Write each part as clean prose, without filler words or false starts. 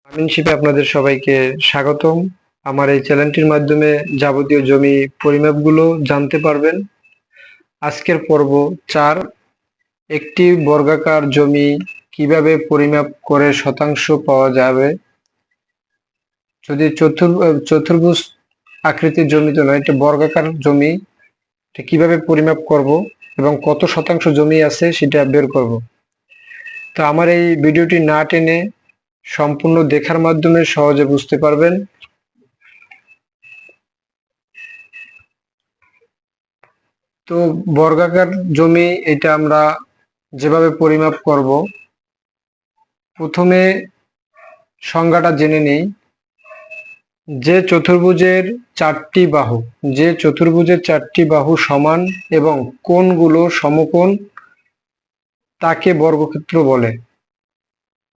আমিনশিপে আপনাদের সবাইকে স্বাগতম। আমার এই চ্যানেলটির মাধ্যমে যাবতীয় জমি পরিমাপগুলো জানতে পারবেন। আজকের পর্ব ৪, একটি বর্গাকার জমি কিভাবে পরিমাপ করে শতাংশ পাওয়া যাবে। যদি চতুর্ভুজ আকৃতির জমি তো নয়, এটা বর্গাকার জমি, এটা কিভাবে পরিমাপ করব এবং কত শতাংশ জমি আছে সেটা বের করব। তো আমার এই ভিডিওটি না টেনে সম্পূর্ণ দেখার মাধ্যমে সহজে বুঝতে পারবেন। তো বর্গাকার জমি এটা আমরা যেভাবে পরিমাপ করব, প্রথমে সংজ্ঞাটা জেনে নেই। যে চতুর্ভুজের চারটি বাহু সমান এবং কোণগুলো সমকোণ তাকে বর্গক্ষেত্র বলে।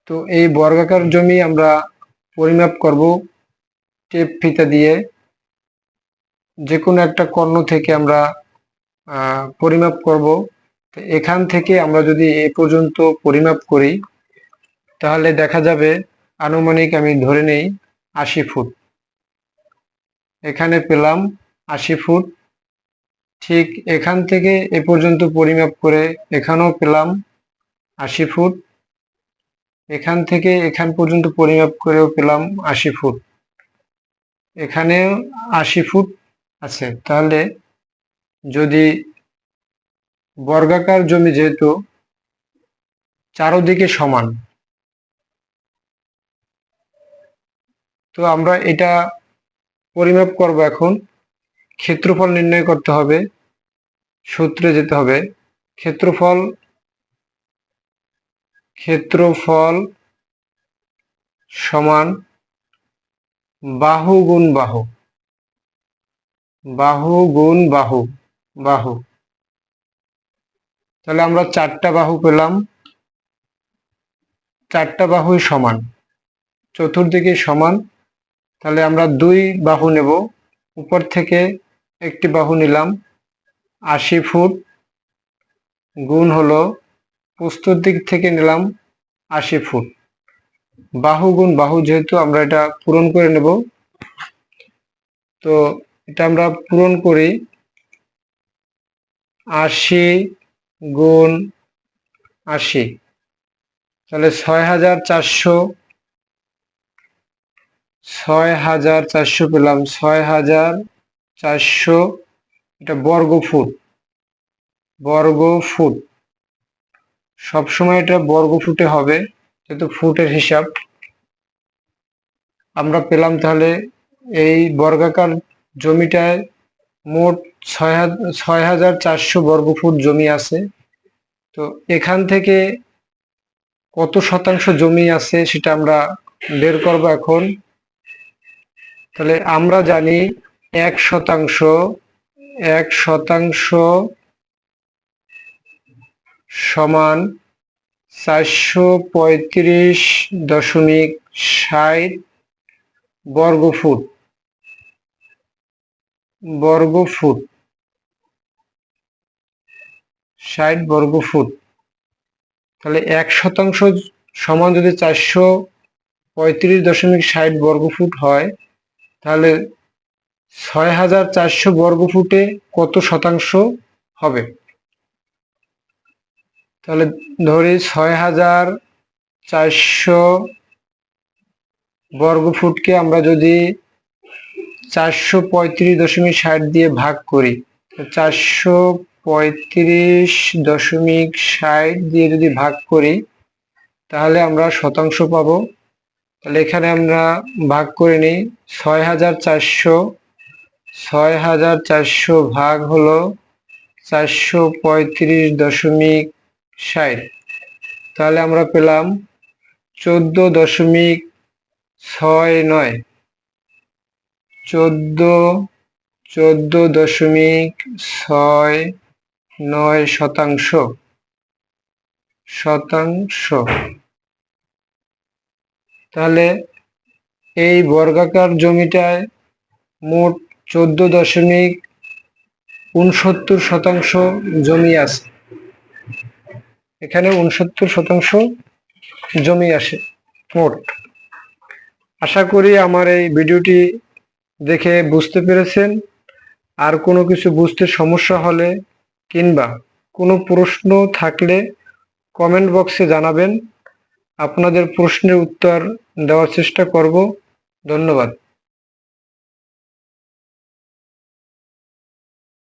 তো এই বর্গাকার জমি আমরা পরিমাপ করব টেপ ফিতা দিয়ে। যে কোনো একটা কর্ণ থেকে আমরা পরিমাপ করব। তো এখান থেকে আমরা যদি এ পর্যন্ত পরিমাপ করি তাহলে দেখা যাবে আনুমানিক আমি ধরে নেই ৮০ ফুট। এখানে পেলাম ৮০ ফুট। ঠিক এখান থেকে এ পর্যন্ত পরিমাপ করে এখানেও পেলাম ৮০ ফুট। এখান থেকে এখান পর্যন্ত পরিমাপ করেও পেলাম ৮০ ফুট। এখানেও ৮০ ফুট আছে। তাহলে যদি বর্গাকার জমি যেহেতু চারদিকে সমান, তো আমরা এটা পরিমাপ করব। এখন ক্ষেত্রফল নির্ণয় করতে হবে, সূত্রে যেতে হবে। ক্ষেত্রফল সমান বাহু গুণ বাহু, বাহু। তাহলে আমরা 4টা বাহু পেলাম, 4টা বাহুই সমান, চতুর্দিকে সমান। তাহলে আমরা 2 বাহু নেব। উপর থেকে একটি বাহু নিলাম, ৮০ ফুট গুণ হলো প্রস্থর দিক থেকে নিলাম ৮০ ফুট। বাহু গুণ বাহু, যেহেতু আমরা এটা পূরণ করে নেব। তো এটা আমরা পূরণ করি। ৮০ গুণ ৮০, তাহলে ৬,৪০০ পেলাম। ৬,৪০০ এটা বর্গ ফুট। সবসময় এটা বর্গ ফুটে হবে, যেহেতু ফুটের হিসাব আমরা পেলাম। তাহলে এই বর্গাকার জমিটায় মোট ৬,৪০০ বর্গ ফুট জমি আছে। তো এখান থেকে কত শতাংশ জমি আছে সেটা আমরা বের করব এখন। তাহলে আমরা জানি ১% সমান ৪৩৫.৬০ বর্গ ফুট। ৬০ বর্গ ফুট। তাহলে ১% সমান যদি ৪৩৫.৬০ বর্গ ফুট হয়, তাহলে ৬,৪০০ বর্গ ফুটে কত শতাংশ হবে? তাহলে ধরি ৬,৪০০ বর্গ ফুটকে আমরা যদি ৪৩৫.৬০ দিয়ে ভাগ করি, ৪৩৫.৬০ দিয়ে যদি ভাগ করি তাহলে আমরা শতাংশ পাবো। তাহলে এখানে আমরা ভাগ করে নিই। ৬,৪০০ ভাগ হলো ৪৩৫.৬০। তাহলে আমরা পেলাম ১৪.৬৯ শতাংশ। তাহলে এই বর্গাকার জমিটায় মোট ১৪.৬৯ জমি আছে। এখানে ৬৯ জমি আসে মোট। আশা করি আমার এই ভিডিওটি দেখে বুঝতে পেরেছেন। আর কোনো কিছু বুঝতে সমস্যা হলে কিংবা কোনো প্রশ্ন থাকলে কমেন্ট বক্সে জানাবেন। আপনাদের প্রশ্নের উত্তর দেওয়ার চেষ্টা করব। ধন্যবাদ।